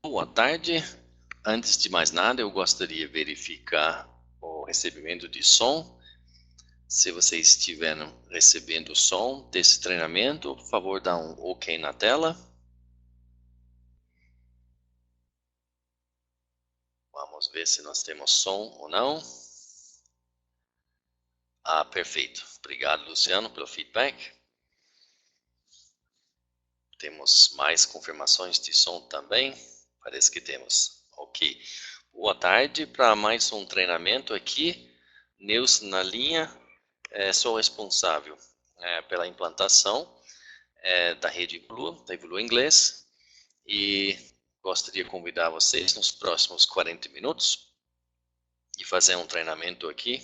Boa tarde. Antes de mais nada, eu gostaria de verificar o recebimento de som. Se vocês estiverem recebendo o som desse treinamento, por favor, dá um OK na tela. Vamos ver se nós temos som ou não. Perfeito. Obrigado, Luciano, pelo feedback. Temos mais confirmações de som também? Parece que temos. Ok. Boa tarde para mais um treinamento aqui. Nilson na linha. Sou responsável pela implantação da rede Evolua, da Evolua Inglês, e gostaria de convidar vocês nos próximos 40 minutos de fazer um treinamento aqui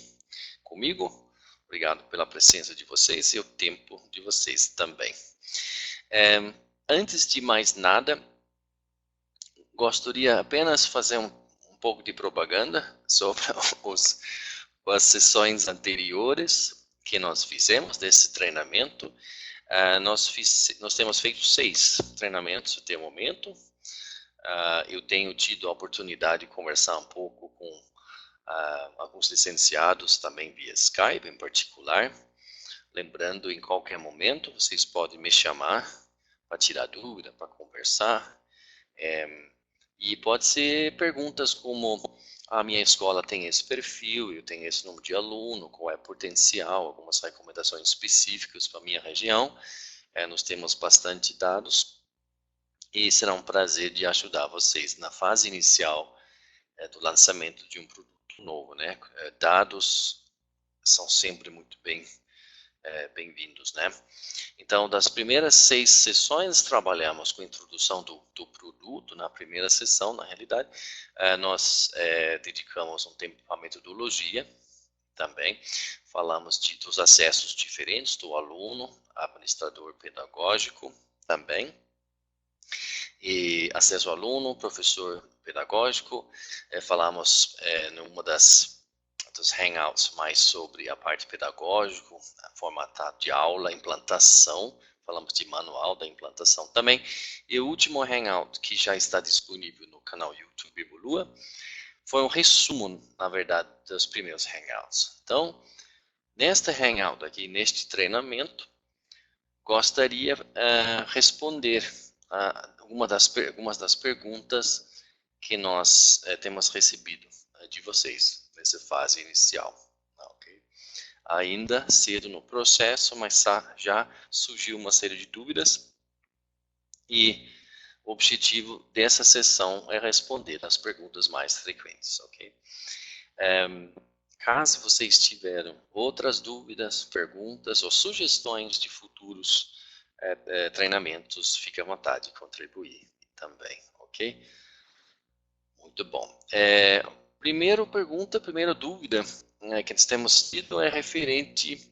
comigo. Obrigado pela presença de vocês e o tempo de vocês também. Antes de mais nada, gostaria apenas fazer um pouco de propaganda sobre as sessões anteriores que nós fizemos desse treinamento. Nós temos feito 6 treinamentos até o momento. Eu tenho tido a oportunidade de conversar um pouco com alguns licenciados também via Skype em particular. Lembrando, em qualquer momento, vocês podem me chamar para tirar dúvida, para conversar. E pode ser perguntas como: a minha escola tem esse perfil, eu tenho esse número de aluno, qual é o potencial, algumas recomendações específicas para a minha região. Nós temos bastante dados e será um prazer de ajudar vocês na fase inicial do lançamento de um produto novo, né? Dados são sempre muito bem-vindos, né? Então, das primeiras 6 sessões, trabalhamos com a introdução do produto. Na primeira sessão, na realidade, nós dedicamos um tempo para a metodologia também. Falamos dos acessos diferentes do aluno, administrador pedagógico também. E acesso ao aluno, professor pedagógico. Falamos numa dos hangouts mais sobre a parte pedagógica, formatado de aula, implantação, falamos de manual da implantação também, e o último hangout que já está disponível no canal YouTube Evolua, foi um resumo, na verdade, dos primeiros hangouts. Então, neste hangout aqui, neste treinamento, gostaria de responder algumas das perguntas que nós temos recebido de vocês nessa fase inicial. Okay? Ainda cedo no processo, mas já surgiu uma série de dúvidas e o objetivo dessa sessão é responder as perguntas mais frequentes. Okay? Caso vocês tiverem outras dúvidas, perguntas ou sugestões de futuros treinamentos, fique à vontade de contribuir também, ok? Muito bom. Primeira dúvida que nós temos tido é referente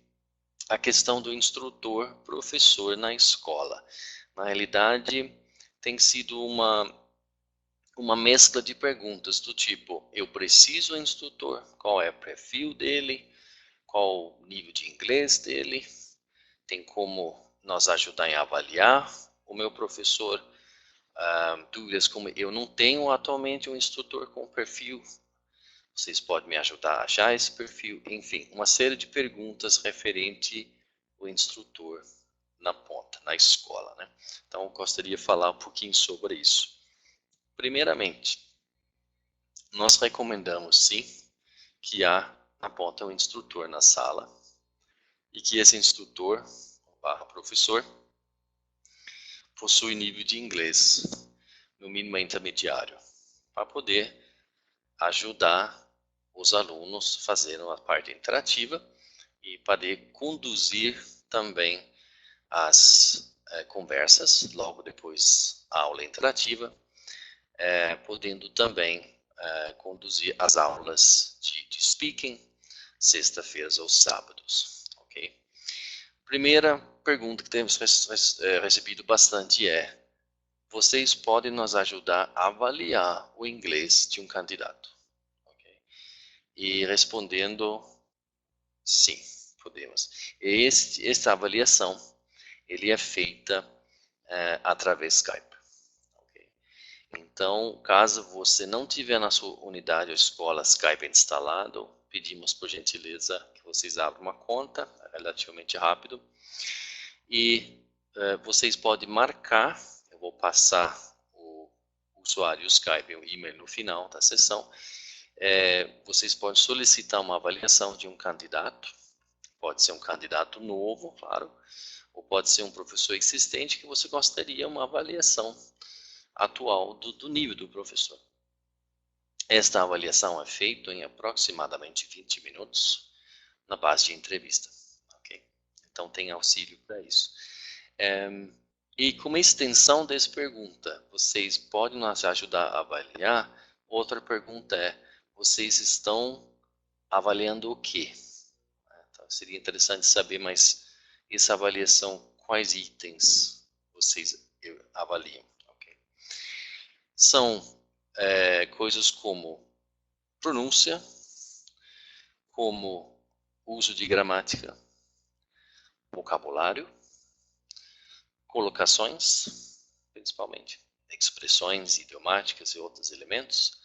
à questão do instrutor, professor na escola. Na realidade, tem sido uma mescla de perguntas do tipo: eu preciso de um instrutor? Qual é o perfil dele? Qual o nível de inglês dele? Tem como nos ajudar a avaliar o meu professor? Dúvidas como: eu não tenho atualmente um instrutor com perfil, vocês podem me ajudar a achar esse perfil? Enfim, uma série de perguntas referente ao instrutor na ponta, na escola, né? Então, eu gostaria de falar um pouquinho sobre isso. Primeiramente, nós recomendamos sim que há na ponta um instrutor na sala e que esse instrutor, professor, possui nível de inglês no mínimo intermediário, para poder ajudar os alunos a fazerem a parte interativa e poder conduzir também as conversas logo depois a aula interativa, podendo também conduzir as aulas de speaking sexta-feiras ou sábados. Okay? Primeira pergunta que temos recebido bastante é: vocês podem nos ajudar a avaliar o inglês de um candidato? Okay? E respondendo sim, podemos. Esta avaliação ele é feita através Skype. Okay? Então, caso você não tiver na sua unidade ou escola Skype instalado, pedimos por gentileza que vocês abram uma conta, relativamente rápido, e vocês podem marcar, eu vou passar o usuário Skype e o e-mail no final da sessão, vocês podem solicitar uma avaliação de um candidato, pode ser um candidato novo, claro, ou pode ser um professor existente que você gostaria uma avaliação atual do nível do professor. Esta avaliação é feita em aproximadamente 20 minutos na base de entrevista. Okay? Então tem auxílio para isso. E como extensão dessa pergunta, vocês podem nos ajudar a avaliar. Outra pergunta é, vocês estão avaliando o quê? Então, seria interessante saber, mas essa avaliação, quais itens vocês avaliam? Okay? São coisas como pronúncia, como uso de gramática, vocabulário, colocações, principalmente, expressões idiomáticas e outros elementos,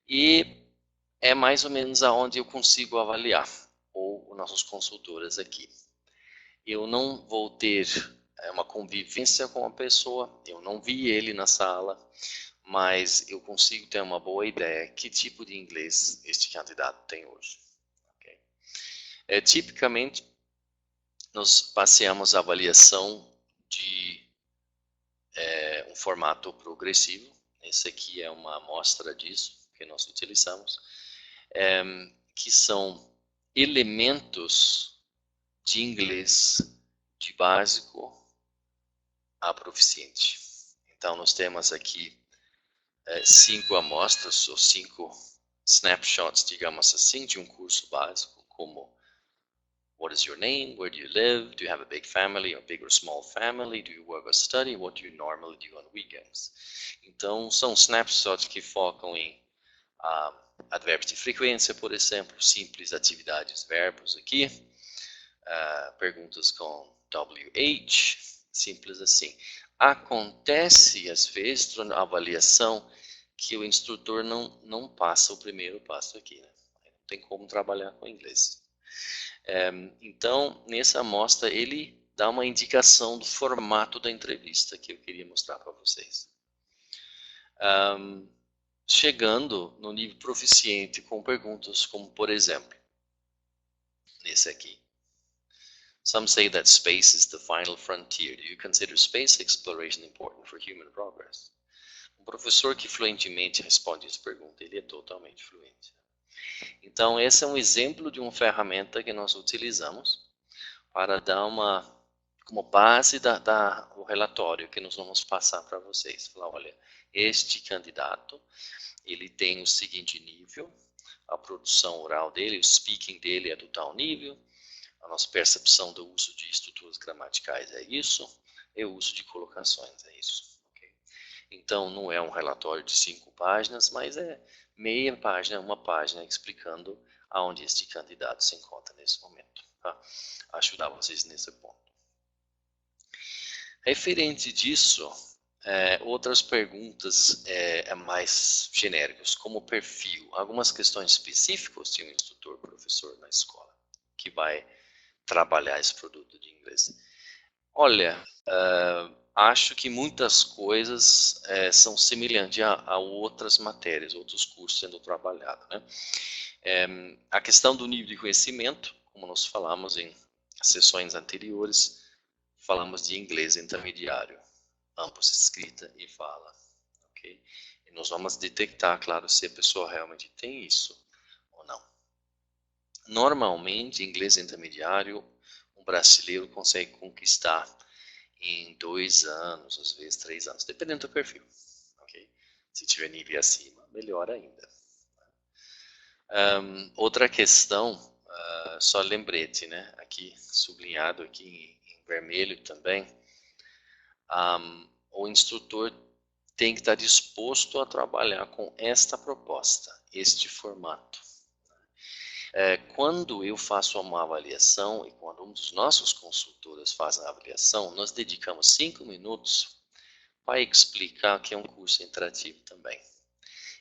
e é mais ou menos aonde eu consigo avaliar, ou nossos consultores aqui. Eu não vou ter uma convivência com a pessoa, eu não vi ele na sala, mas eu consigo ter uma boa ideia que tipo de inglês este candidato tem hoje. Okay? Tipicamente, nós passeamos a avaliação de um formato progressivo. Esse aqui é uma amostra disso que nós utilizamos, que são elementos de inglês de básico a proficiente. Então, nós temos aqui 5 amostras, ou 5 snapshots, digamos assim, de um curso básico, como what is your name, where do you live, do you have a big family, or big or small family, do you work or study, what do you normally do on weekends. Então, são snapshots que focam em advérbios de frequência, por exemplo, simples atividades, verbos aqui, perguntas com WH, simples assim. Acontece, às vezes, na avaliação, que o instrutor não passa o primeiro passo aqui, né? Não tem como trabalhar com inglês. Então, nessa amostra, ele dá uma indicação do formato da entrevista que eu queria mostrar para vocês. Chegando no nível proficiente com perguntas como, por exemplo, nesse aqui. Some say that space is the final frontier. Do you consider space exploration important for human progress? Um professor que fluentemente responde essa pergunta, ele é totalmente fluente. Então, esse é um exemplo de uma ferramenta que nós utilizamos para dar como base do relatório que nós vamos passar para vocês. Falar, olha, este candidato, ele tem o seguinte nível, a produção oral dele, o speaking dele é do tal nível, a nossa percepção do uso de estruturas gramaticais é isso, e o uso de colocações é isso. Okay? Então, não é um relatório de 5 páginas, mas é meia página, uma página explicando aonde este candidato se encontra nesse momento. Tá? Ajudar vocês nesse ponto. Referente disso, outras perguntas mais genéricas, como perfil, algumas questões específicas de um instrutor, professor na escola, que vai trabalhar esse produto de inglês. Olha, acho que muitas coisas são semelhantes a outras matérias, outros cursos sendo trabalhados, né? A questão do nível de conhecimento, como nós falamos em sessões anteriores, falamos de inglês intermediário, ambos escrita e fala, ok? E nós vamos detectar, claro, se a pessoa realmente tem isso ou não. Normalmente, inglês intermediário, um brasileiro consegue conquistar em 2 anos, às vezes 3 anos, dependendo do perfil. Okay? Se tiver nível acima, melhor ainda. Outra questão, só lembrete, né? Aqui sublinhado aqui em vermelho também. O instrutor tem que estar disposto a trabalhar com esta proposta, este formato. Quando eu faço uma avaliação e quando um dos nossos consultores faz a avaliação, nós dedicamos 5 minutos vai explicar que é um curso interativo também.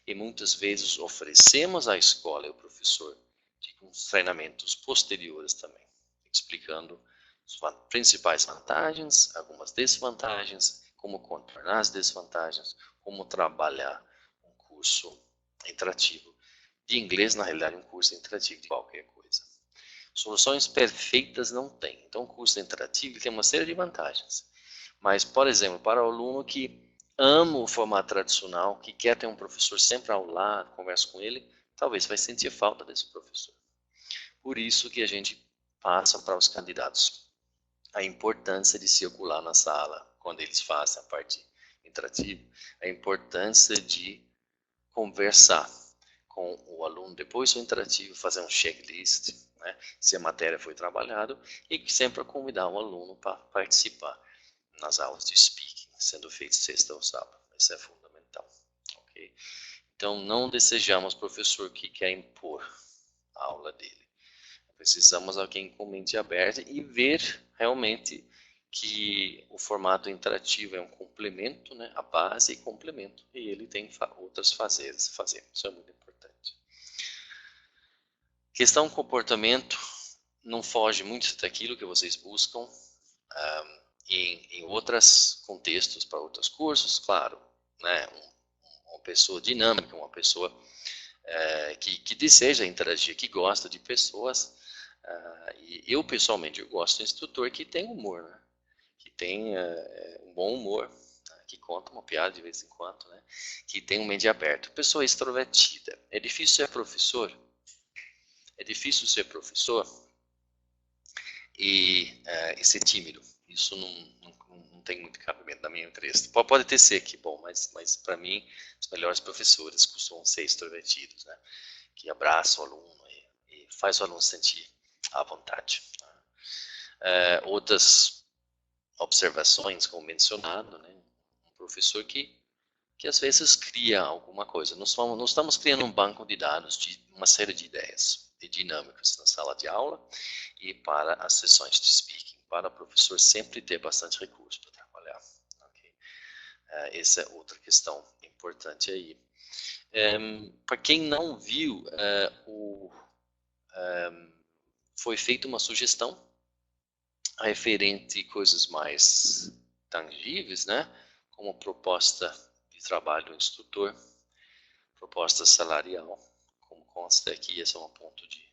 E muitas vezes oferecemos à escola e ao professor uns treinamentos posteriores também, explicando as principais vantagens, algumas desvantagens, como contornar as desvantagens, como trabalhar um curso interativo de inglês, na realidade um curso interativo de qualquer coisa. Soluções perfeitas não tem. Então o curso interativo tem uma série de vantagens. Mas, por exemplo, para o aluno que ama o formato tradicional, que quer ter um professor sempre ao lado, conversa com ele, talvez vai sentir falta desse professor. Por isso que a gente passa para os candidatos a importância de circular na sala, quando eles fazem a parte interativa, a importância de conversar com o aluno depois do interativo, fazer um checklist, né, se a matéria foi trabalhada, e sempre convidar o aluno para participar nas aulas de speaking, sendo feito sexta ou sábado. Isso é fundamental. Okay? Então, não desejamos professor que quer impor a aula dele. Precisamos de alguém com mente aberta e ver realmente que o formato interativo é um complemento, né? A base e complemento, e ele tem outras fazeres. Isso é muito importante. Questão comportamento não foge muito daquilo que vocês buscam em outros contextos, para outros cursos, claro, né? Uma pessoa dinâmica, uma pessoa que deseja interagir, que gosta de pessoas. E eu, pessoalmente, eu gosto de um instrutor que tem humor, né? Que tem um bom humor, né? Que conta uma piada de vez em quando, né? Que tem um mente aberto. Pessoa extrovertida. É difícil ser professor? É difícil ser professor e ser tímido. Isso não tem muito cabimento na minha entrevista. Pode ter ser que bom, mas para mim, os melhores professores costumam ser extrovertidos, né? Que abraçam o aluno e faz o aluno sentir à vontade. Outras observações, como mencionado, né? Um professor que às vezes cria alguma coisa. Nós estamos criando um banco de dados de uma série de ideias e dinâmicas na sala de aula e para as sessões de speaking, para o professor sempre ter bastante recurso para trabalhar. Okay? Essa é outra questão importante aí. Para quem não viu, foi feita uma sugestão referente a coisas mais tangíveis, né? Como proposta de trabalho do instrutor, proposta salarial, como consta aqui, esse é um ponto de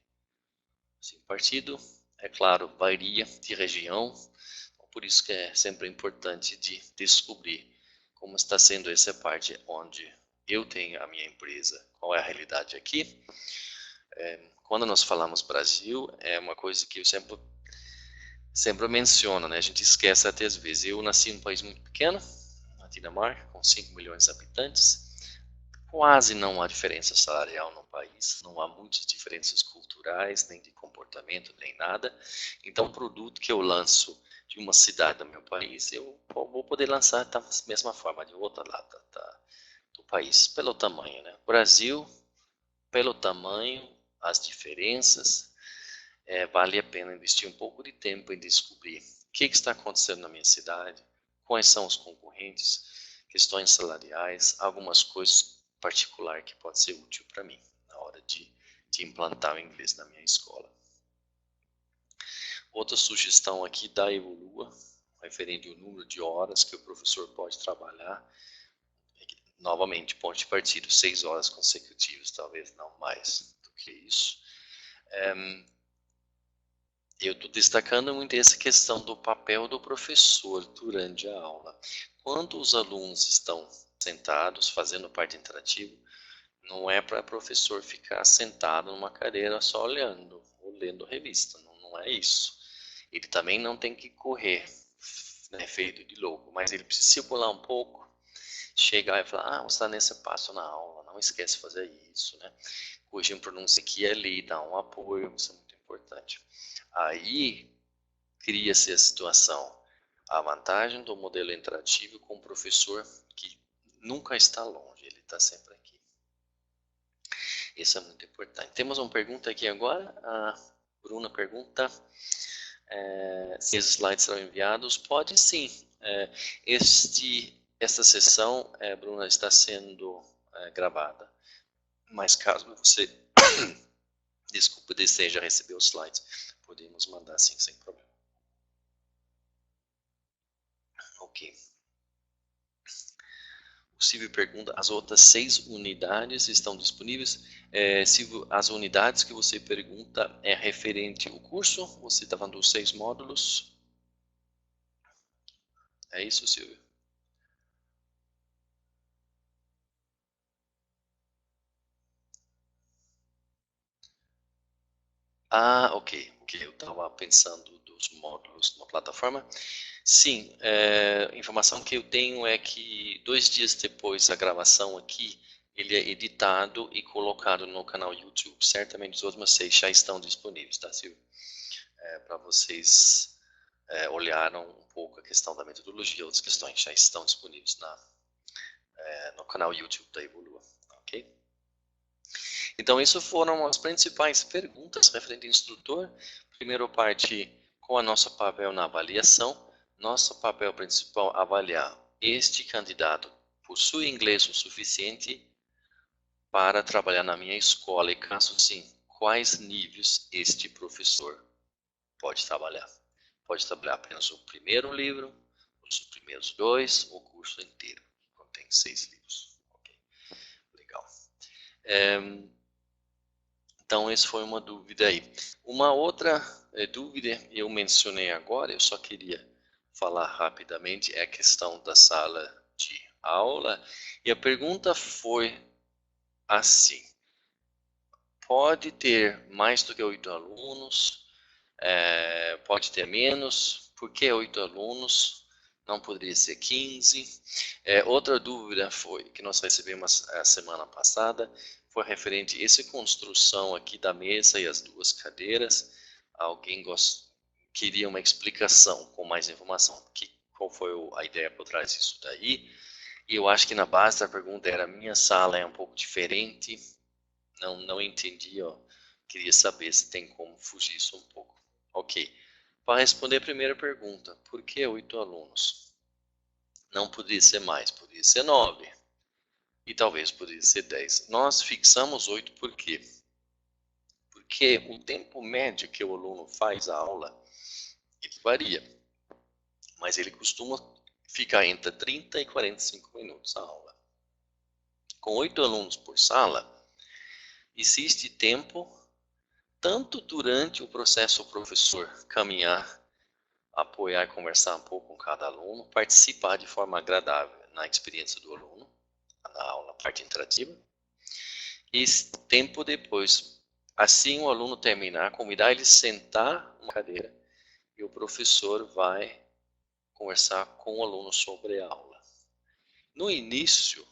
partido. É claro, varia de região, por isso que é sempre importante de descobrir como está sendo essa parte onde eu tenho a minha empresa, qual é a realidade aqui. Quando nós falamos Brasil, é uma coisa que eu sempre menciono, né? A gente esquece até às vezes. Eu nasci em um país muito pequeno, na Dinamarca, com 5 milhões de habitantes. Quase não há diferença salarial no país, não há muitas diferenças culturais, nem de comportamento, nem nada. Então, o produto que eu lanço de uma cidade do meu país, eu vou poder lançar da mesma forma de outro lado do país, pelo tamanho, né? Brasil, pelo tamanho, as diferenças, vale a pena investir um pouco de tempo em descobrir o que está acontecendo na minha cidade, quais são os concorrentes, questões salariais, algumas coisas particular que pode ser útil para mim na hora de implantar o inglês na minha escola. Outra sugestão aqui da Evolua, referente ao número de horas que o professor pode trabalhar. Novamente, ponto de partida, 6 horas consecutivas, talvez não mais do que isso. Eu estou destacando muito essa questão do papel do professor durante a aula. Quando os alunos estão sentados, fazendo parte interativa, não é para o professor ficar sentado numa cadeira só olhando ou lendo revista, não é isso. Ele também não tem que correr, né, feito de louco, mas ele precisa circular um pouco, chegar e falar, você está nesse passo na aula, não esquece de fazer isso, né? Corrigir um pronúncio aqui e ali, dar um apoio, isso é muito importante. Aí cria-se a situação, a vantagem do modelo interativo com o professor que nunca está longe, ele está sempre aqui. Isso é muito importante. Temos uma pergunta aqui agora. A Bruna pergunta se esses slides serão enviados. Pode sim. Este esta sessão, Bruna, está sendo gravada. Mas caso você, desculpa, deseja receber os slides, podemos mandar sim, sem problema. Ok. O Silvio pergunta, as outras 6 unidades estão disponíveis? Silvio, as unidades que você pergunta é referente ao curso? Você está falando dos 6 módulos? É isso, Silvio? Ah, ok. Eu estava pensando dos módulos na plataforma. Sim, informação que eu tenho é que 2 dias depois da gravação aqui, ele é editado e colocado no canal YouTube. Certamente os outros 6 já estão disponíveis, tá, Silvio? Para vocês olharam um pouco a questão da metodologia, outras questões já estão disponíveis no canal YouTube da Evolua, ok? Então, isso foram as principais perguntas referente ao instrutor. Primeira parte, qual é o nosso papel na avaliação? Nosso papel principal é avaliar este candidato possui inglês o suficiente para trabalhar na minha escola e, caso sim, quais níveis este professor pode trabalhar. Pode trabalhar apenas o primeiro livro, os primeiros 2, o curso inteiro. Contém 6 livros. Okay. Legal. Então, essa foi uma dúvida aí. Uma outra dúvida eu mencionei agora, eu só queria falar rapidamente, é a questão da sala de aula. E a pergunta foi assim: pode ter mais do que 8 alunos? Pode ter menos? Por que 8 alunos? Não poderia ser 15? Outra dúvida foi, que nós recebemos a semana passada, foi referente a essa construção aqui da mesa e as 2 cadeiras. Alguém queria uma explicação com mais informação. Qual foi a ideia por trás disso daí? E eu acho que na base da pergunta era, minha sala é um pouco diferente, não entendi, ó. Queria saber se tem como fugir isso um pouco. Ok. Para responder a primeira pergunta, por que 8 alunos? Não poderia ser mais, poderia ser 9. E talvez poderia ser 10. Nós fixamos 8 por quê? Porque o tempo médio que o aluno faz a aula, ele varia. Mas ele costuma ficar entre 30 e 45 minutos a aula. Com 8 alunos por sala, existe tempo tanto durante o processo o professor caminhar, apoiar e conversar um pouco com cada aluno, participar de forma agradável na experiência do aluno, na aula, parte interativa, e tempo depois, assim o aluno terminar, convidar ele a sentar na cadeira e o professor vai conversar com o aluno sobre a aula. No início,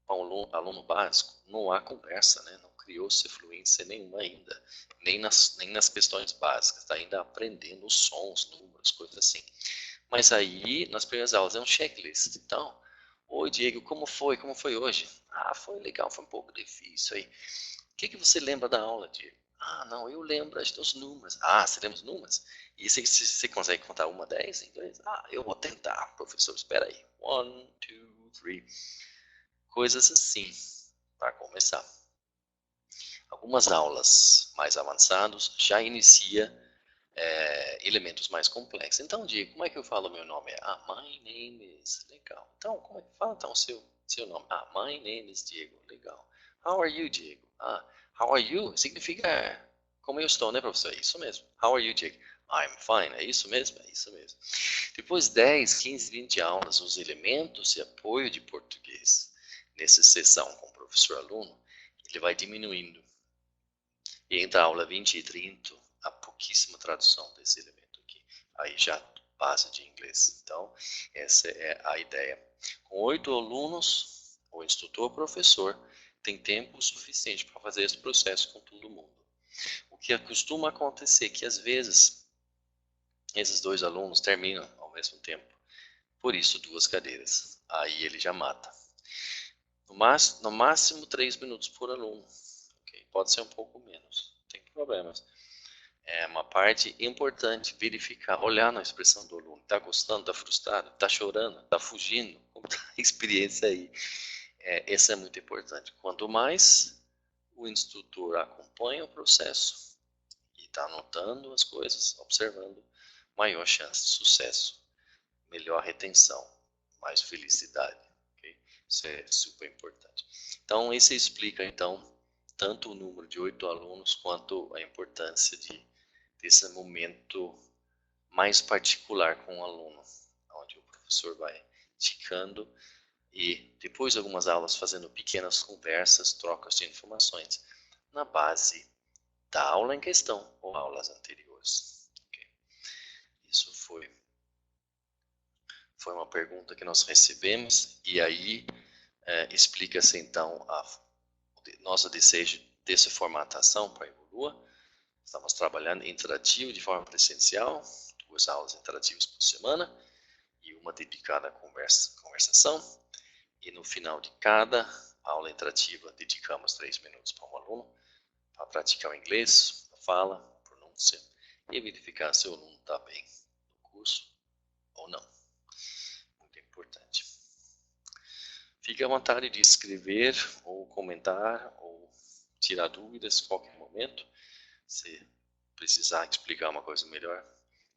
para um aluno básico, não há conversa, né? Não criou-se fluência nenhuma ainda, nem nas questões básicas, está ainda aprendendo os sons, números, coisas assim. Mas aí, nas primeiras aulas, é um checklist. Então, oi Diego, como foi? Como foi hoje? Ah, foi legal, foi um pouco difícil aí. O que você lembra da aula, Diego? Ah, não, eu lembro dos números. Ah, você lembra os números? E você consegue contar 1 a 10 em inglês? Ah, eu vou tentar, professor, espera aí. 1, 2, 3. Coisas assim, para começar. Algumas aulas mais avançadas já inicia elementos mais complexos. Então, Diego, como é que eu falo meu nome? Ah, my name is. Legal. Então, como é que fala então seu nome? Ah, my name is Diego. Legal. How are you, Diego? Ah, how are you significa como eu estou, né, professor? É isso mesmo. How are you, Diego? I'm fine. É isso mesmo? É isso mesmo. Depois 10, 15, 20 aulas, os elementos de apoio de português nessa sessão com o professor-aluno, ele vai diminuindo. E entre a aula 20 e 30, há pouquíssima tradução desse elemento aqui. Aí já base de inglês. Então, essa é a ideia. Com 8 alunos, o instrutor-professor tem tempo suficiente para fazer esse processo com todo mundo. O que costuma acontecer é que, às vezes, esses 2 alunos terminam ao mesmo tempo. Por isso, 2 cadeiras. Aí ele já mata. No máximo 3 minutos por aluno. Okay? Pode ser um pouco menos, não tem problemas. É uma parte importante verificar, olhar na expressão do aluno. Está gostando, está frustrado, está chorando, está fugindo, contar a experiência aí. Essa é muito importante. Quanto mais o instrutor acompanha o processo e está anotando as coisas, observando, maior chance de sucesso, melhor retenção, mais felicidade. Okay? Isso é super importante. Então, isso explica, então, tanto o número de 8 alunos, quanto a importância desse momento mais particular com o aluno, onde o professor vai indicando e depois algumas aulas fazendo pequenas conversas, trocas de informações, na base da aula em questão ou aulas anteriores. Okay? Isso foi uma pergunta que nós recebemos e aí explica-se então o nosso desejo dessa formatação para a Evolua. Estamos trabalhando interativo de forma presencial, 2 aulas interativas por semana e uma dedicada à conversação. E no final de cada aula interativa, dedicamos 3 minutos para um aluno para praticar o inglês, a fala, a pronúncia e verificar se o aluno está bem no curso ou não. Muito importante. Fique à vontade de escrever ou comentar ou tirar dúvidas a qualquer momento. Se precisar explicar uma coisa melhor,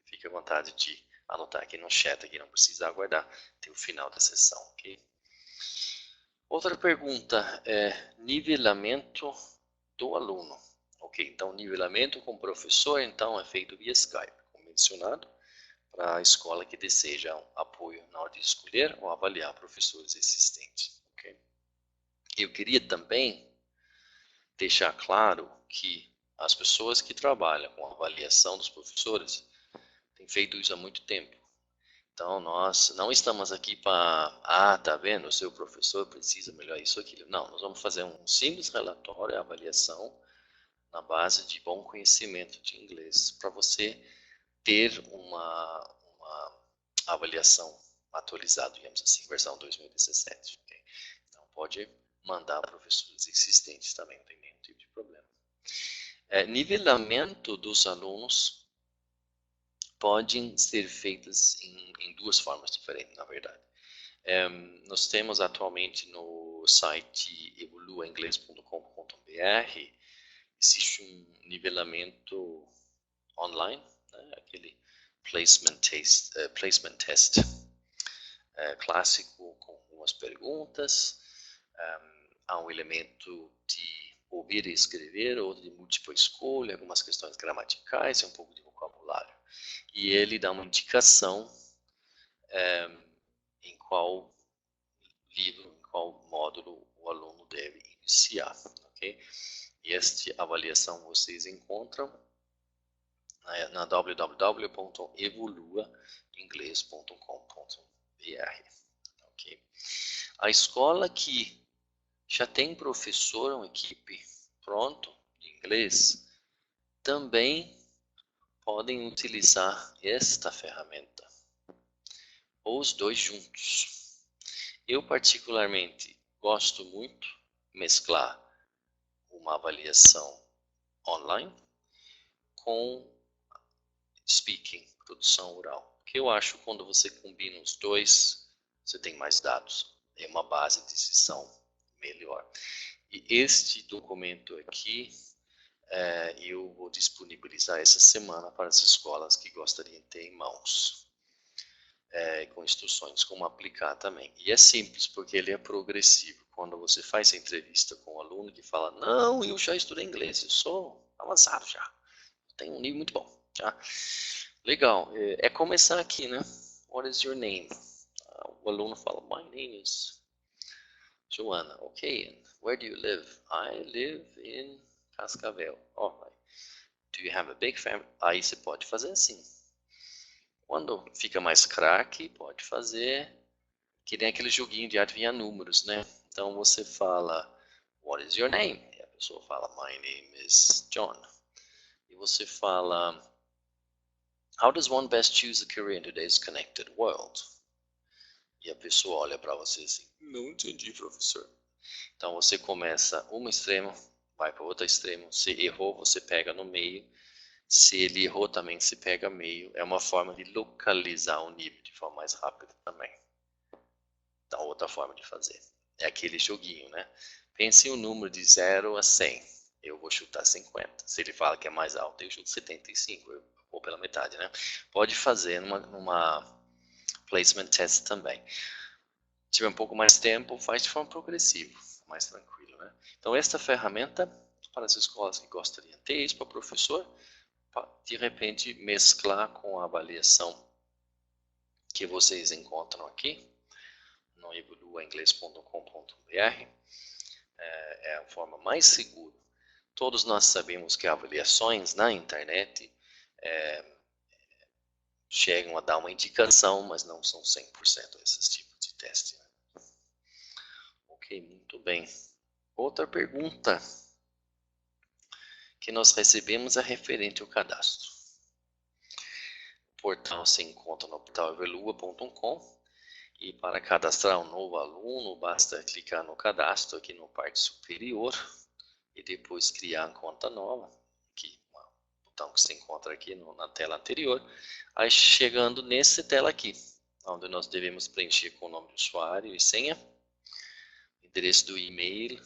fique à vontade de anotar aqui no chat, aqui não precisa aguardar até o final da sessão, ok? Outra pergunta é nivelamento do aluno. Ok, então nivelamento com o professor então é feito via Skype, como mencionado, para a escola que deseja apoio na hora de escolher ou avaliar professores existentes. Okay? Eu queria também deixar claro que as pessoas que trabalham com a avaliação dos professores têm feito isso há muito tempo. Então, nós não estamos aqui para, tá vendo, o seu professor precisa melhorar isso ou aquilo. Não, nós vamos fazer um simples relatório, avaliação, na base de bom conhecimento de inglês, para você ter uma avaliação atualizada, digamos assim, versão 2017. Okay? Então, pode mandar professores existentes também, não tem nenhum tipo de problema. Nivelamento dos alunos podem ser feitas em 2 formas diferentes, na verdade. Nós temos atualmente no site evoluainglês.com.br existe um nivelamento online, né? Aquele placement test clássico com algumas perguntas, há um elemento de ouvir e escrever, outro de múltipla escolha, algumas questões gramaticais e um pouco de vocabulário. E ele dá uma indicação em qual livro, em qual módulo o aluno deve iniciar. Okay? E esta avaliação vocês encontram na www.evoluainglês.com.br. Okay? A escola que já tem professor ou equipe pronto de inglês também podem utilizar esta ferramenta, ou os dois juntos. Eu particularmente gosto muito de mesclar uma avaliação online com speaking, produção oral. Que eu acho que quando você combina os dois, você tem mais dados, é uma base de decisão melhor. E este documento aqui, eu vou disponibilizar essa semana para as escolas que gostariam de ter em mãos, com instruções como aplicar também. E é simples, porque ele é progressivo. Quando você faz a entrevista com o aluno que fala, não, eu já estudei inglês, eu sou avançado já, tenho um nível muito bom. Já. Legal, é começar aqui, né? What is your name? O aluno fala, my name is Joana. Ok, and where do you live? I live in Cascavel. Alright. Do you have a big family? Aí você pode fazer assim. Quando fica mais craque, pode fazer que nem aquele joguinho de adivinhar números, né? Então você fala, what is your name? E a pessoa fala, my name is John. E você fala, how does one best choose a career in today's connected world? E a pessoa olha para você assim, não entendi, professor. Então você começa um extremo, vai para outro extremo. Se errou, você pega no meio. Se ele errou também, se pega meio. É uma forma de localizar o nível de forma mais rápida também. da outra forma de fazer. É aquele joguinho, né? Pense em um número de 0 a 100. Eu vou chutar 50. Se ele fala que é mais alto, eu chuto 75. Eu vou pela metade, né? Pode fazer numa placement test também. Se tiver um pouco mais tempo, faz de forma progressiva, mais tranquilo, né? Então, esta ferramenta, para as escolas que gostariam de ter isso, para o professor, de repente, mesclar com a avaliação que vocês encontram aqui, no evoluainglês.com.br, é a forma mais segura. Todos nós sabemos que avaliações na internet chegam a dar uma indicação, mas não são 100% esses tipos de teste. Né? Ok, muito bem. Outra pergunta que nós recebemos é referente ao cadastro. O portal se encontra no portal evolua.com e para cadastrar um novo aluno, basta clicar no cadastro aqui na parte superior e depois criar uma conta nova, que o botão que se encontra aqui na tela anterior. Aí chegando nessa tela aqui, onde nós devemos preencher com o nome do usuário e senha, endereço do e-mail,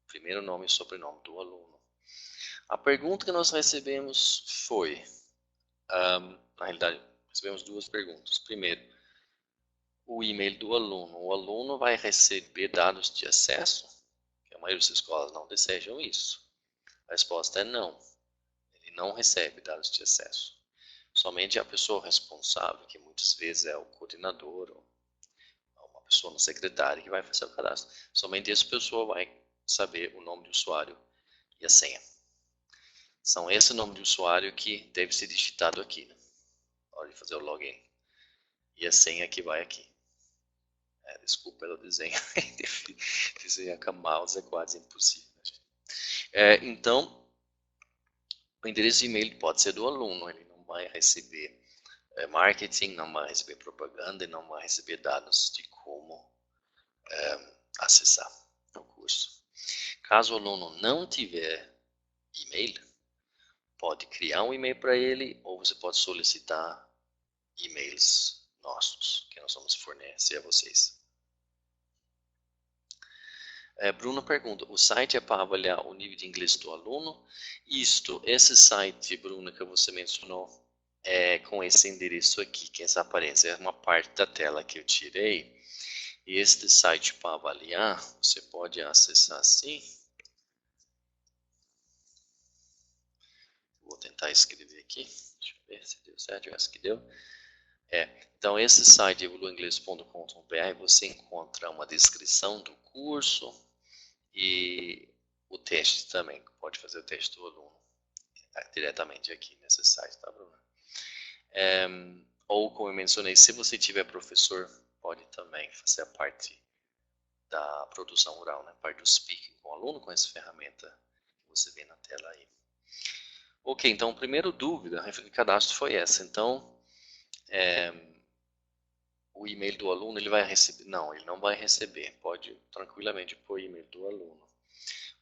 primeiro nome e sobrenome do aluno. A pergunta que nós recebemos foi, na realidade, recebemos duas perguntas. Primeiro, o e-mail do aluno. O aluno vai receber dados de acesso? A maioria das escolas não desejam isso. A resposta é não. Ele não recebe dados de acesso. Somente a pessoa responsável, que muitas vezes é o coordenador ou uma pessoa no secretário que vai fazer o cadastro. Somente essa pessoa vai saber o nome do usuário e a senha. São esse nome de usuário que deve ser digitado aqui, né? Na hora de fazer o login. E a senha que vai aqui. Desculpa pelo desenho. Desenhar com mouse é quase impossível. Então, o endereço de e-mail pode ser do aluno. Ele não vai receber marketing, não vai receber propaganda e não vai receber dados de como acessar o curso. Caso o aluno não tiver e-mail, pode criar um e-mail para ele ou você pode solicitar e-mails nossos, que nós vamos fornecer a vocês. Bruno pergunta, o site é para avaliar o nível de inglês do aluno? Esse site, Bruno, que você mencionou, é com esse endereço aqui, que essa aparência é uma parte da tela que eu tirei. E este site para avaliar, você pode acessar assim. Vou tentar escrever aqui, deixa eu ver se deu certo, eu acho que deu. Então, esse site, evoluainglês.com.br, você encontra uma descrição do curso e o teste também. Pode fazer o teste do aluno diretamente aqui nesse site, tá, Bruno? Ou, como eu mencionei, se você tiver professor, pode também fazer a parte da produção oral, né? A parte do speaking com o aluno, com essa ferramenta que você vê na tela aí. Ok, então, a primeira dúvida de cadastro foi essa. Então, o e-mail do aluno, ele vai receber? Não, ele não vai receber. Pode tranquilamente pôr o e-mail do aluno.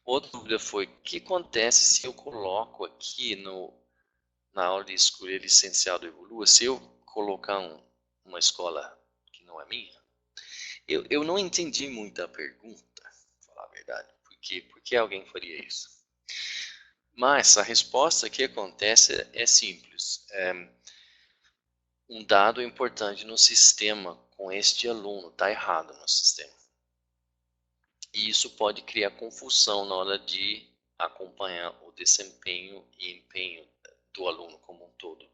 Outra dúvida foi, o que acontece se eu coloco aqui na hora de escolher licenciado Evolua, se eu colocar uma escola que não é minha? Eu não entendi muito a pergunta, para falar a verdade. Por que alguém faria isso? Mas a resposta que acontece é simples. Um dado importante no sistema com este aluno está errado no sistema. E isso pode criar confusão na hora de acompanhar o desempenho e empenho do aluno como um todo.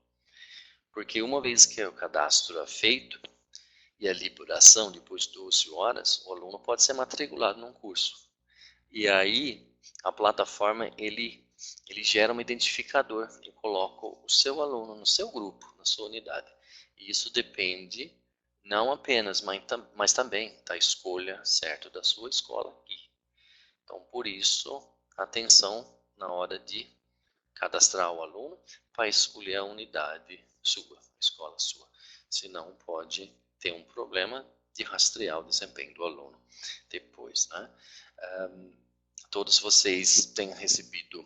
Porque uma vez que o cadastro é feito e a liberação depois de 12 horas, o aluno pode ser matriculado num curso. E aí a plataforma ele gera um identificador e coloca o seu aluno no seu grupo, na sua unidade. E isso depende não apenas, mas também da escolha certa da sua escola aqui. Então, por isso, atenção na hora de cadastrar o aluno para escolher a unidade sua, a escola sua. Senão pode ter um problema de rastrear o desempenho do aluno depois, né? Todos vocês têm recebido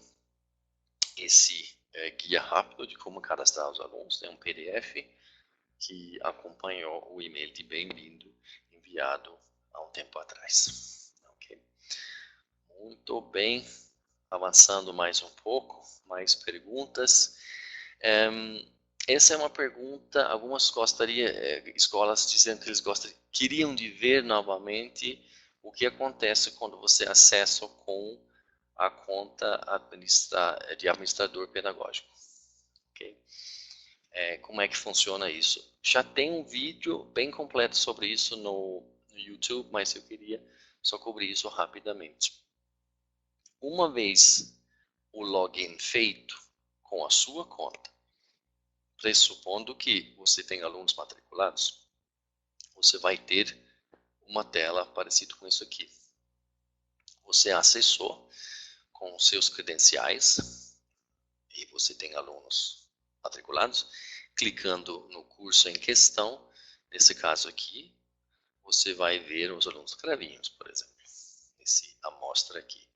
esse guia rápido de como cadastrar os alunos. Tem um PDF que acompanhou o e-mail de bem-vindo enviado há um tempo atrás. Okay? Muito bem, avançando mais um pouco, mais perguntas. Essa é uma pergunta, algumas escolas dizendo que eles queriam de ver novamente o que acontece quando você acessa com a conta de administrador pedagógico. Okay? Como é que funciona isso? Já tem um vídeo bem completo sobre isso no YouTube, mas eu queria só cobrir isso rapidamente. Uma vez o login feito com a sua conta, pressupondo que você tem alunos matriculados, você vai ter uma tela parecida com isso aqui. Você acessou com seus credenciais e você tem alunos matriculados, clicando no curso em questão, nesse caso aqui, você vai ver os alunos cravinhos, por exemplo, esse amostra aqui.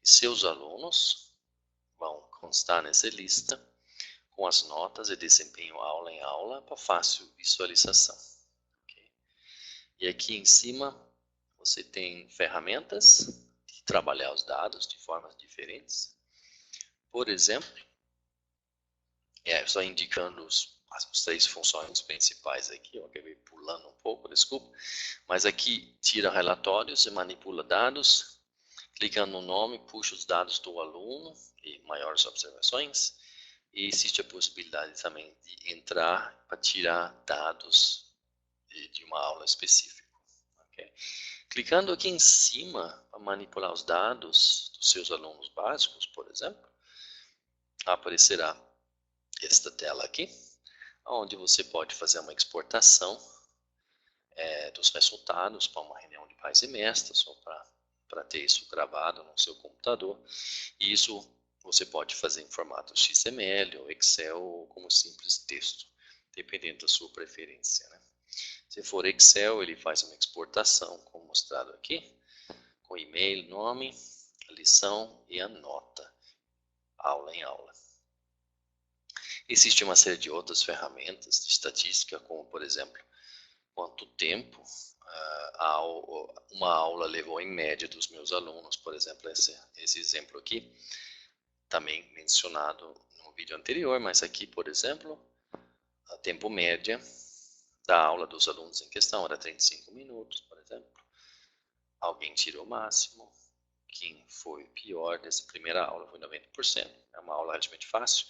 E seus alunos vão constar nessa lista com as notas e desempenho aula em aula para fácil visualização. Okay? E aqui em cima você tem ferramentas de trabalhar os dados de formas diferentes. Por exemplo, só indicando as 3 funções principais aqui, eu acabei pulando um pouco, desculpa, mas aqui tira relatórios e manipula dados, clicando no nome, puxa os dados do aluno e maiores observações, e existe a possibilidade também de entrar para tirar dados de uma aula específica. Okay? Clicando aqui em cima para manipular os dados dos seus alunos básicos, por exemplo, aparecerá esta tela aqui, onde você pode fazer uma exportação dos resultados para uma reunião de pais e mestres, ou para ter isso gravado no seu computador. E isso você pode fazer em formato XML ou Excel ou como simples texto, dependendo da sua preferência. Né? Se for Excel, ele faz uma exportação, como mostrado aqui, com e-mail, nome, lição e a nota, aula em aula. Existe uma série de outras ferramentas de estatística, como por exemplo, quanto tempo uma aula levou em média dos meus alunos, por exemplo, esse exemplo aqui, também mencionado no vídeo anterior, mas aqui, por exemplo, a tempo média da aula dos alunos em questão era 35 minutos, por exemplo. Alguém tirou o máximo, quem foi pior dessa primeira aula foi 90%, é uma aula relativamente fácil.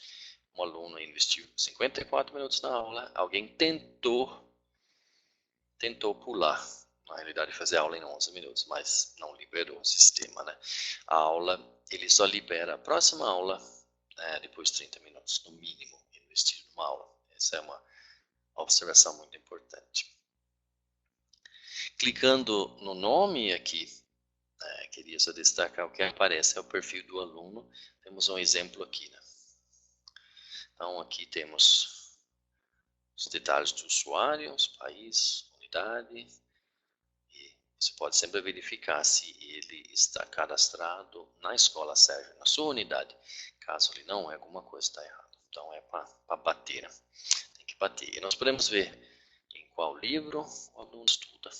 Um aluno investiu 54 minutos na aula, alguém tentou pular, na realidade fazer a aula em 11 minutos, mas não liberou o sistema, né? A aula, ele só libera a próxima aula depois de 30 minutos, no mínimo, investir numa aula. Essa é uma observação muito importante. Clicando no nome aqui, queria só destacar o que aparece é o perfil do aluno. Temos um exemplo aqui, né? Então aqui temos os detalhes do usuário, país, unidade, e você pode sempre verificar se ele está cadastrado na escola Sérgio, na sua unidade. Caso ele não, alguma coisa está errada. Então é para bater, né? Tem que bater. E nós podemos ver em qual livro o aluno estuda.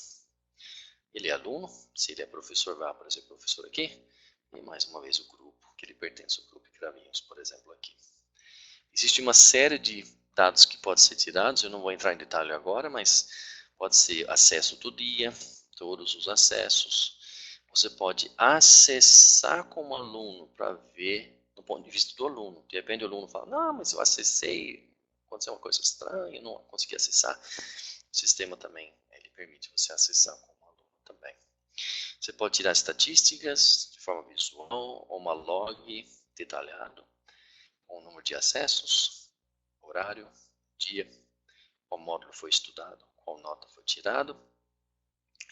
Ele é aluno, se ele é professor, vai aparecer professor aqui. E mais uma vez o grupo, que ele pertence ao grupo de cravinhos, por exemplo, aqui. Existe uma série de dados que podem ser tirados, eu não vou entrar em detalhe agora, mas pode ser acesso do dia, todos os acessos. Você pode acessar como aluno para ver do ponto de vista do aluno. De repente o aluno fala, não, mas eu acessei, aconteceu uma coisa estranha, não consegui acessar. O sistema também ele permite você acessar como aluno também. Você pode tirar estatísticas de forma visual ou uma log detalhado com o número de acessos, horário, dia, qual módulo foi estudado, qual nota foi tirado.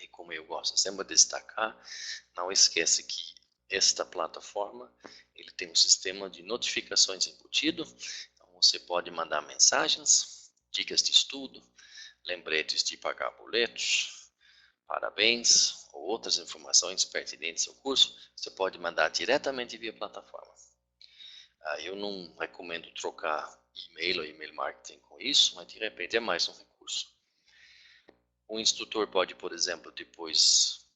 E como eu gosto sempre de destacar, não esquece que esta plataforma ele tem um sistema de notificações embutido. Então você pode mandar mensagens, dicas de estudo, lembretes de pagar boletos, parabéns ou outras informações pertinentes ao curso. Você pode mandar diretamente via plataforma. Eu não recomendo trocar e-mail ou e-mail marketing com isso, mas de repente é mais um recurso. O instrutor pode, por exemplo, depois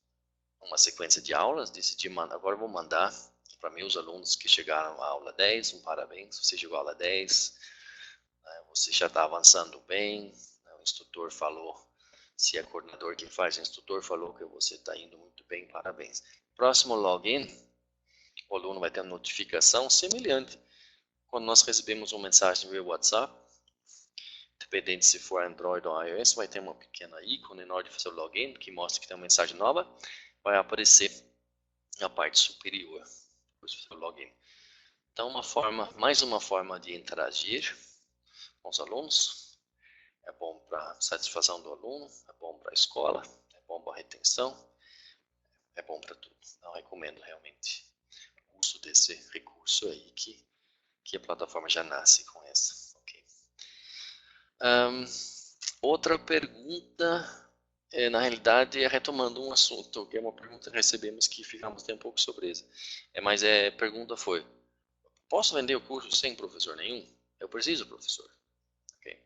uma sequência de aulas, decidir, agora eu vou mandar para meus alunos que chegaram à aula 10, um parabéns, você chegou à aula 10, você já está avançando bem, o instrutor falou, se é coordenador que faz, o instrutor falou que você está indo muito bem, parabéns. Próximo login, o aluno vai ter uma notificação semelhante quando nós recebemos uma mensagem via WhatsApp, dependente se for Android ou iOS, vai ter uma pequena ícone na hora de fazer o login, que mostra que tem uma mensagem nova, vai aparecer na parte superior, depois de fazer o login. Então, mais uma forma de interagir com os alunos, é bom para a satisfação do aluno, é bom para a escola, é bom para a retenção, é bom para tudo. Então, recomendo realmente o uso desse recurso aí, que a plataforma já nasce com essa. Okay. Outra pergunta, na realidade, é retomando um assunto, que é uma pergunta que recebemos que ficamos até um pouco surpresa. Mas a pergunta foi, posso vender o curso sem professor nenhum? Eu preciso, professor. Okay.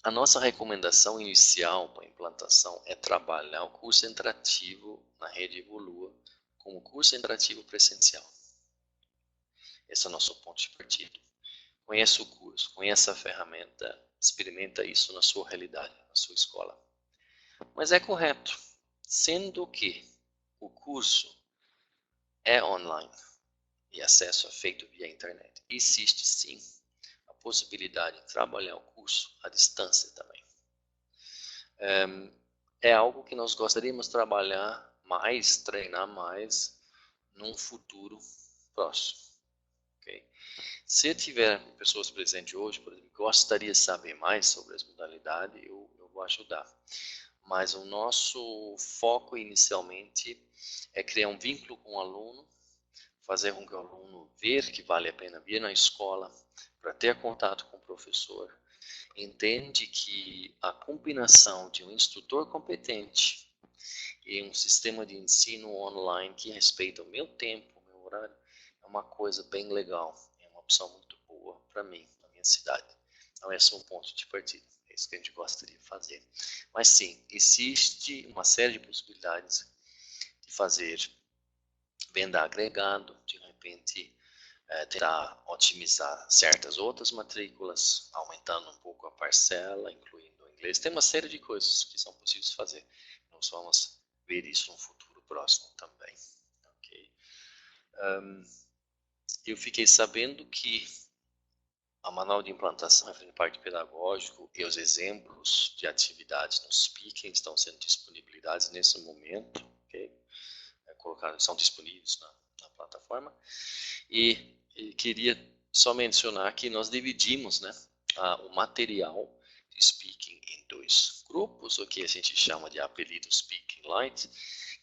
A nossa recomendação inicial para a implantação é trabalhar o curso interativo na rede Evolua como curso interativo presencial. Esse é o nosso ponto de partida. Conheça o curso, conheça a ferramenta, experimenta isso na sua realidade, na sua escola. Mas é correto, sendo que o curso é online e acesso é feito via internet, existe sim a possibilidade de trabalhar o curso à distância também. É algo que nós gostaríamos de trabalhar mais, treinar mais num futuro próximo. Okay? Se tiver pessoas presentes hoje, por exemplo, gostaria de saber mais sobre as modalidades, eu vou ajudar. Mas o nosso foco inicialmente é criar um vínculo com o aluno, fazer com que o aluno veja que vale a pena vir na escola, para ter contato com o professor, entende que a combinação de um instrutor competente e um sistema de ensino online que respeita o meu tempo, o meu horário, é uma coisa bem legal, é uma opção muito boa para mim, na minha cidade. Então esse é um ponto de partida, é isso que a gente gostaria de fazer. Mas sim, existe uma série de possibilidades de fazer venda agregado, de repente tentar otimizar certas outras matrículas, aumentando um pouco a parcela, incluindo o inglês. Tem uma série de coisas que são possíveis fazer. Nós vamos ver isso no futuro próximo também. Okay. Eu fiquei sabendo que a manual de implantação, a parte pedagógico e os exemplos de atividades no Speaking estão sendo disponibilizados nesse momento. Okay? São disponíveis na plataforma. E queria só mencionar que nós dividimos, né, o material de Speaking em dois grupos, o que a gente chama de apelido Speaking Light,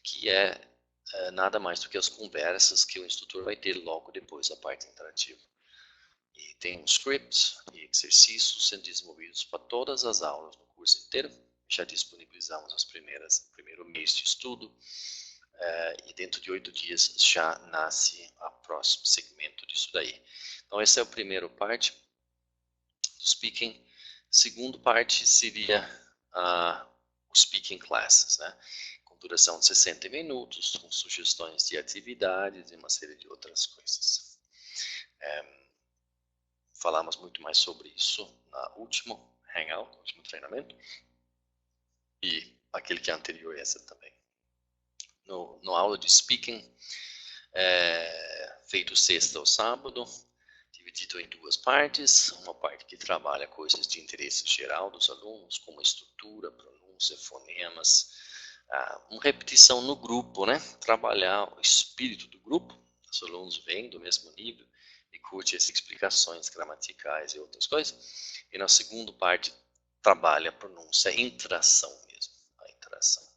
que é nada mais do que as conversas que o instrutor vai ter logo depois da parte interativa. E tem um script e exercícios sendo desenvolvidos para todas as aulas no curso inteiro. Já disponibilizamos o primeiro mês de estudo. E dentro de 8 dias já nasce o próximo segmento disso daí. Então essa é a primeira parte do Speaking. A segunda parte seria o Speaking Classes, né? Com duração de 60 minutos, com sugestões de atividades e uma série de outras coisas. Falamos muito mais sobre isso no último Hangout, no último treinamento, e aquele que é anterior a essa também. No aula de Speaking, feito sexta ou sábado, dividido em duas partes. Uma parte que trabalha coisas de interesse geral dos alunos, como estrutura, pronúncia, fonemas, uma repetição no grupo, né? Trabalhar o espírito do grupo. Os alunos vêm do mesmo nível e curtem as explicações gramaticais e outras coisas. E na segunda parte, trabalha a pronúncia, a interação mesmo, a interação.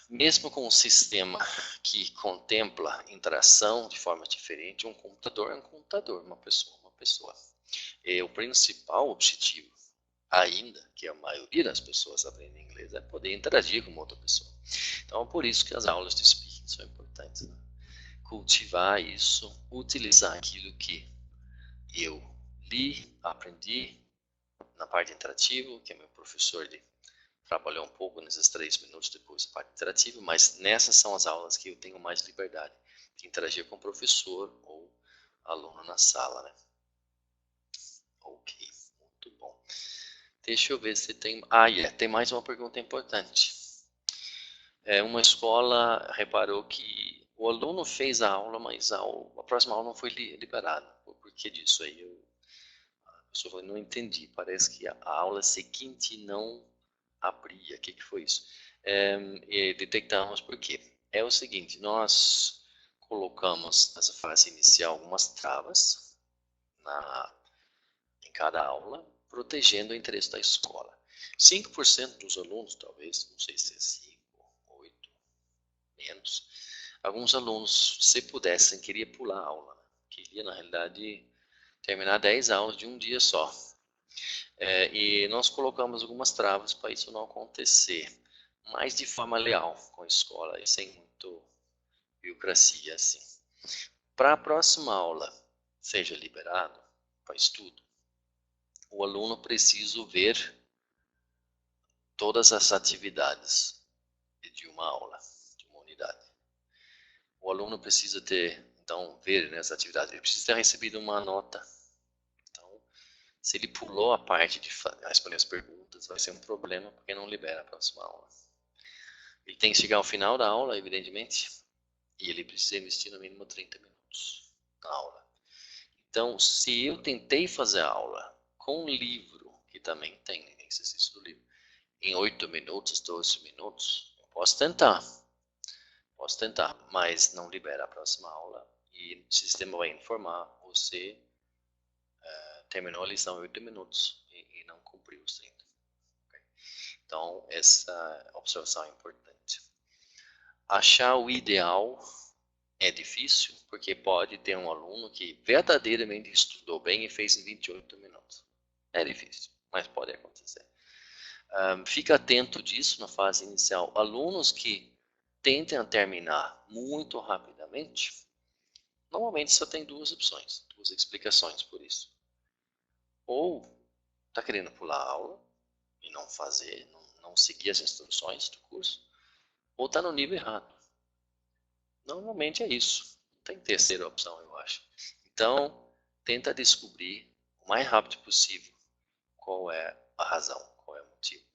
Mesmo com um sistema que contempla interação de forma diferente, um computador é um computador, uma pessoa é uma pessoa. E o principal objetivo, ainda que a maioria das pessoas aprendem inglês, é poder interagir com uma outra pessoa. Então é por isso que as aulas de speaking são importantes, né? Cultivar isso, utilizar aquilo que eu li, aprendi na parte interativa, que é meu professor, ele trabalhou um pouco nesses 3 minutos depois da parte interativa, mas nessas são as aulas que eu tenho mais liberdade de interagir com o professor ou aluno na sala, né? Ok, muito bom. Deixa eu ver se tem... tem mais uma pergunta importante. Uma escola reparou que o aluno fez a aula, mas a próxima aula não foi liberada. Por que disso aí? A pessoa falou, não entendi, parece que a aula seguinte não abria. O que foi isso? E detectamos por quê. É o seguinte, nós colocamos nessa fase inicial algumas travas em cada aula, protegendo o interesse da escola. 5% dos alunos, talvez, não sei se é 5, 8, menos, alguns alunos, se pudessem, queria pular a aula. Queria, na realidade, terminar 10 aulas de um dia só. E nós colocamos algumas travas para isso não acontecer, mas de forma leal com a escola e sem muito burocracia assim. Para a próxima aula, seja liberado para estudo, o aluno precisa ver todas as atividades de uma aula, de uma unidade. O aluno precisa ter, então, ver nessa atividade, ele precisa ter recebido uma nota. Então, se ele pulou a parte de responder as perguntas, vai ser um problema, porque não libera a próxima aula. Ele tem que chegar ao final da aula, evidentemente, e ele precisa investir no mínimo 30 minutos na aula. Então, se eu tentei fazer a aula com um livro, que também tem exercício do livro, em 8 minutos, 12 minutos, eu posso tentar, mas não libera a próxima aula e o sistema vai informar você terminou a lição em 8 minutos e não cumpriu os 30. Okay? Então, essa observação é importante. Achar o ideal é difícil, porque pode ter um aluno que verdadeiramente estudou bem e fez em 28 minutos. É difícil, mas pode acontecer. Fica atento disso na fase inicial. Alunos que tentem terminar muito rapidamente, normalmente só tem duas opções, duas explicações por isso. Ou está querendo pular a aula e não fazer, não seguir as instruções do curso, ou está no nível errado. Normalmente é isso. Não tem terceira opção, eu acho. Então, tenta descobrir o mais rápido possível qual é a razão, qual é o motivo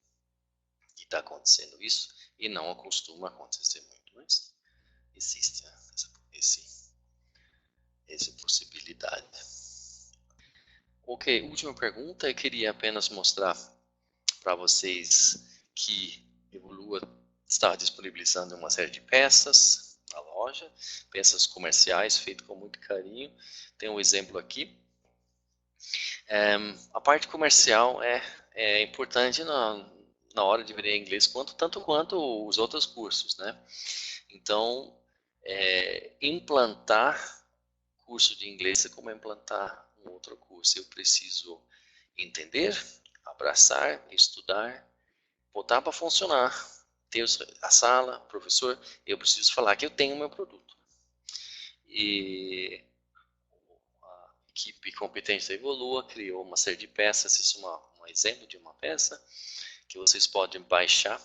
que está acontecendo isso, e não costuma acontecer muito, mas existe essa possibilidade. Ok, última pergunta, eu queria apenas mostrar para vocês que Evolua está disponibilizando uma série de peças na loja, peças comerciais feitas com muito carinho. Tem um exemplo aqui. A parte comercial é importante na hora de vender inglês, tanto quanto os outros cursos, né? Então, implantar curso de inglês é como implantar um outro curso. Eu preciso entender, abraçar, estudar, botar para funcionar. Ter a sala, professor, eu preciso falar que eu tenho o meu produto. E a equipe competente da Evolua criou uma série de peças, isso é um exemplo de uma peça que vocês podem baixar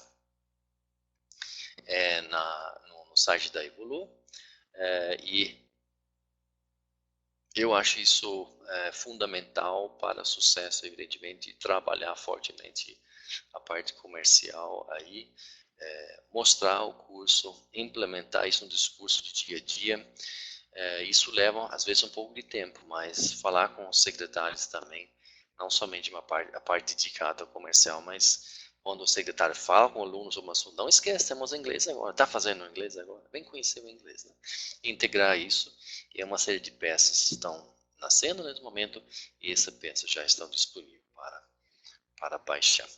no site da Evolua. E eu acho isso fundamental para sucesso, evidentemente, e trabalhar fortemente a parte comercial aí, mostrar o curso, implementar isso no discurso de dia a dia. Isso leva, às vezes, um pouco de tempo, mas falar com os secretários também, não somente a parte dedicada ao comercial, mas quando o secretário fala com alunos sobre um assunto, não esquece, temos inglês agora, está fazendo inglês agora, vem conhecer o inglês, né? Integrar isso, e é uma série de peças que estão nascendo nesse momento, e essa peça já está disponível para baixar.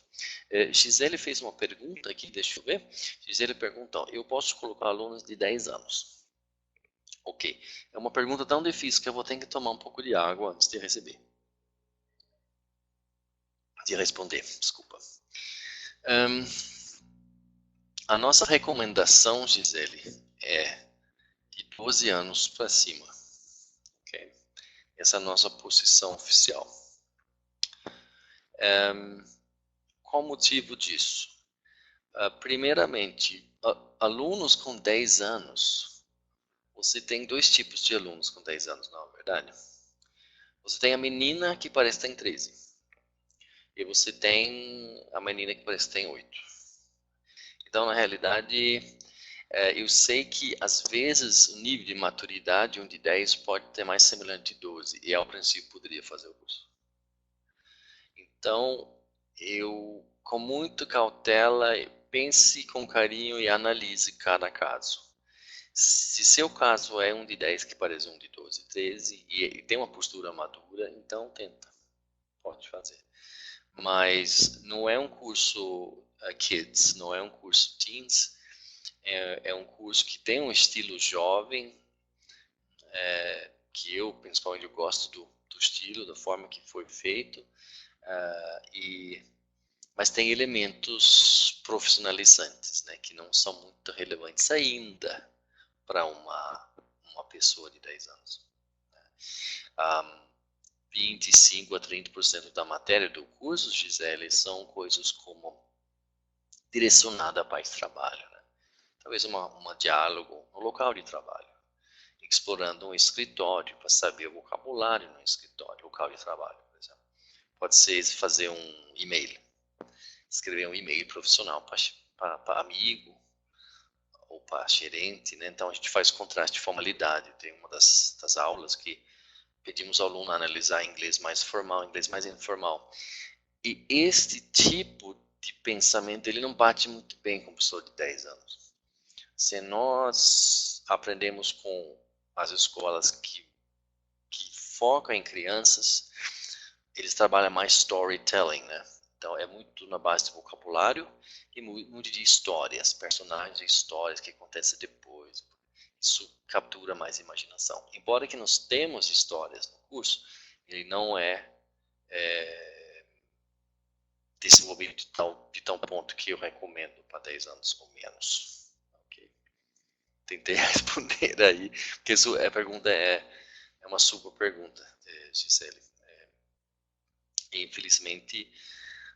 Gisele fez uma pergunta aqui, deixa eu ver. Gisele pergunta, eu posso colocar alunos de 10 anos? Ok, é uma pergunta tão difícil que eu vou ter que tomar um pouco de água antes de responder, desculpa. A nossa recomendação, Gisele, é de 12 anos para cima. Okay? Essa é a nossa posição oficial. Qual o motivo disso? Primeiramente, alunos com 10 anos, você tem dois tipos de alunos com 10 anos, não é verdade? Você tem a menina que parece que tem 13. E você tem a menina que parece que tem 8. Então, na realidade, eu sei que às vezes o nível de maturidade, um de 10, pode ter mais semelhante de 12. E ao princípio poderia fazer o curso. Então, eu, com muita cautela, pense com carinho e analise cada caso. Se seu caso é um de 10 que parece um de 12, 13 e tem uma postura madura, então tenta, pode fazer. Mas não é um curso kids, não é um curso teens, é um curso que tem um estilo jovem, que eu principalmente eu gosto do estilo, da forma que foi feito, mas tem elementos profissionalizantes, né, que não são muito relevantes ainda para uma pessoa de 10 anos. 25 a 30% da matéria do curso, Gisele, são coisas como direcionada para esse trabalho. Né? Talvez uma diálogo no local de trabalho, explorando um escritório para saber o vocabulário no escritório, local de trabalho, por exemplo. Pode ser fazer um e-mail, escrever um e-mail profissional para amigo ou para gerente, né? Então a gente faz contraste de formalidade. Tem uma das aulas que pedimos ao aluno analisar inglês mais formal, inglês mais informal. E este tipo de pensamento, ele não bate muito bem com uma pessoa de 10 anos. Se nós aprendemos com as escolas que focam em crianças, eles trabalham mais storytelling, né? Então é muito na base de vocabulário e muito de histórias, personagens e histórias que acontecem depois. Isso captura mais a imaginação. Embora que nós temos histórias no curso, ele não é desenvolvido de tal ponto que eu recomendo para 10 anos ou menos. Okay. Tentei responder aí, porque a pergunta é uma super pergunta, Gisele. Infelizmente,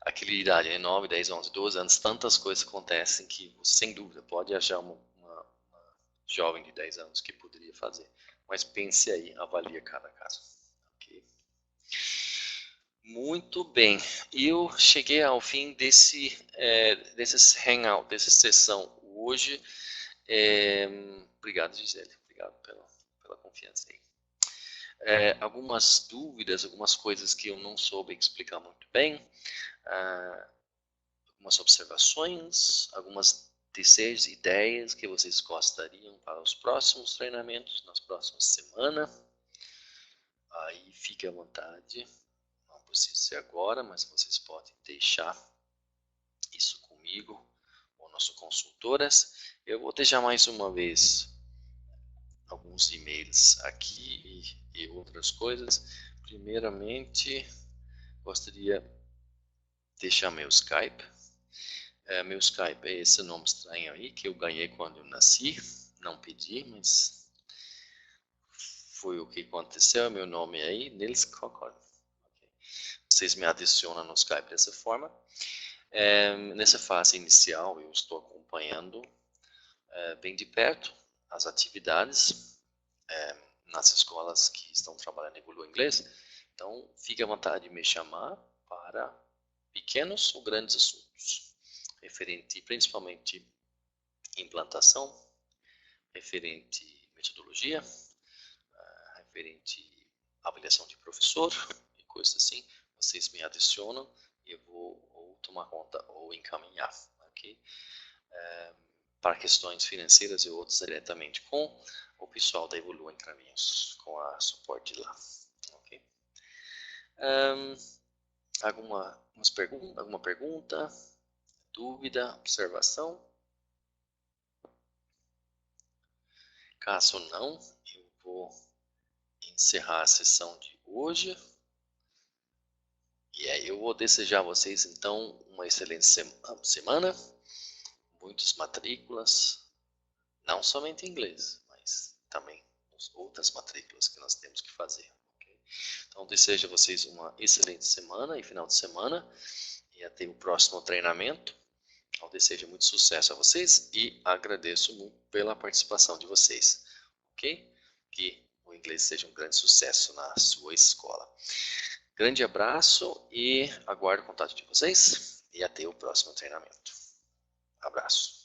aquela idade, 9, 10, 11, 12 anos, tantas coisas acontecem que você, sem dúvida, pode achar uma jovem de 10 anos que poderia fazer. Mas pense aí, avalie cada caso. Okay? Muito bem. Eu cheguei ao fim desses hangout, dessa sessão hoje. Obrigado, Gisele. Obrigado pela confiança aí. Algumas dúvidas, algumas coisas que eu não soube explicar muito bem. Algumas observações, algumas desejos, ideias que vocês gostariam para os próximos treinamentos, nas próximas semanas. Aí fique à vontade. Não precisa ser agora, mas vocês podem deixar isso comigo ou nossas consultoras. Eu vou deixar mais uma vez alguns e-mails aqui e outras coisas. Primeiramente, gostaria de deixar meu Skype. Meu Skype é esse nome estranho aí, que eu ganhei quando eu nasci. Não pedi, mas foi o que aconteceu. Meu nome é aí, Nils Kokon. Okay. Vocês me adicionam no Skype dessa forma. Nessa fase inicial, eu estou acompanhando bem de perto as atividades nas escolas que estão trabalhando em Evolua Inglês. Então, fique à vontade de me chamar para pequenos ou grandes assuntos, referente principalmente implantação, referente metodologia, referente avaliação de professor e coisas assim. Vocês me adicionam e eu vou ou tomar conta ou encaminhar, ok? Para questões financeiras e outras diretamente com o pessoal da Evolua em Caminhos, com a suporte lá, ok? Alguma pergunta, dúvida, observação? Caso não, eu vou encerrar a sessão de hoje. E aí eu vou desejar a vocês, então, uma excelente semana, muitas matrículas, não somente em inglês, mas também outras matrículas que nós temos que fazer. Okay? Então, desejo a vocês uma excelente semana e final de semana. E até o próximo treinamento. Eu desejo muito sucesso a vocês e agradeço muito pela participação de vocês. Ok? Que o inglês seja um grande sucesso na sua escola. Grande abraço e aguardo o contato de vocês. E até o próximo treinamento. Abraço.